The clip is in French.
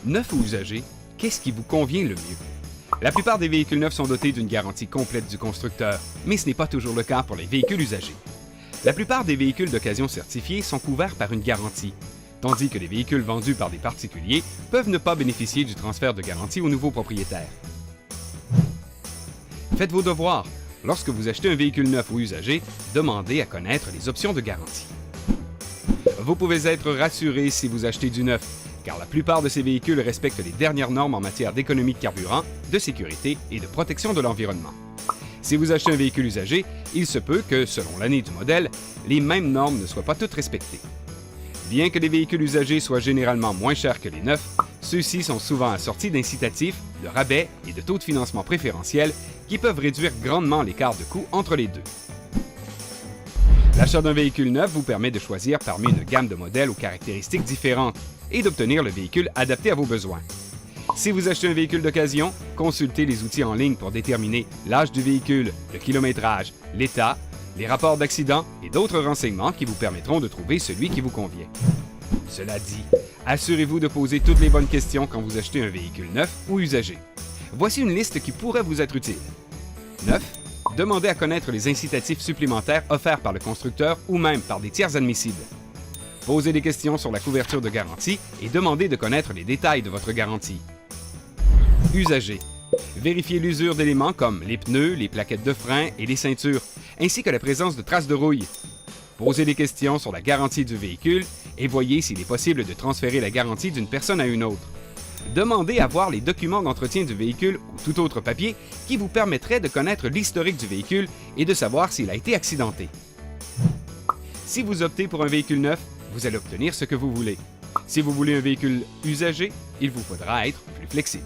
Neuf ou usagé, qu'est-ce qui vous convient le mieux? La plupart des véhicules neufs sont dotés d'une garantie complète du constructeur, mais ce n'est pas toujours le cas pour les véhicules usagés. La plupart des véhicules d'occasion certifiés sont couverts par une garantie, tandis que les véhicules vendus par des particuliers peuvent ne pas bénéficier du transfert de garantie au nouveau propriétaire. Faites vos devoirs. Lorsque vous achetez un véhicule neuf ou usagé, demandez à connaître les options de garantie. Vous pouvez être rassuré si vous achetez du neuf, car la plupart de ces véhicules respectent les dernières normes en matière d'économie de carburant, de sécurité et de protection de l'environnement. Si vous achetez un véhicule usagé, il se peut que, selon l'année du modèle, les mêmes normes ne soient pas toutes respectées. Bien que les véhicules usagés soient généralement moins chers que les neufs, ceux-ci sont souvent assortis d'incitatifs, de rabais et de taux de financement préférentiels qui peuvent réduire grandement l'écart de coût entre les deux. L'achat d'un véhicule neuf vous permet de choisir parmi une gamme de modèles aux caractéristiques différentes et d'obtenir le véhicule adapté à vos besoins. Si vous achetez un véhicule d'occasion, consultez les outils en ligne pour déterminer l'âge du véhicule, le kilométrage, l'état, les rapports d'accident et d'autres renseignements qui vous permettront de trouver celui qui vous convient. Cela dit, assurez-vous de poser toutes les bonnes questions quand vous achetez un véhicule neuf ou usagé. Voici une liste qui pourrait vous être utile. 9. Demandez à connaître les incitatifs supplémentaires offerts par le constructeur ou même par des tiers admissibles. Posez des questions sur la couverture de garantie et demandez de connaître les détails de votre garantie. Usagé. Vérifiez l'usure d'éléments comme les pneus, les plaquettes de frein et les ceintures, ainsi que la présence de traces de rouille. Posez des questions sur la garantie du véhicule et voyez s'il est possible de transférer la garantie d'une personne à une autre. Demandez à voir les documents d'entretien du véhicule ou tout autre papier qui vous permettrait de connaître l'historique du véhicule et de savoir s'il a été accidenté. Si vous optez pour un véhicule neuf, vous allez obtenir ce que vous voulez. Si vous voulez un véhicule usagé, il vous faudra être plus flexible.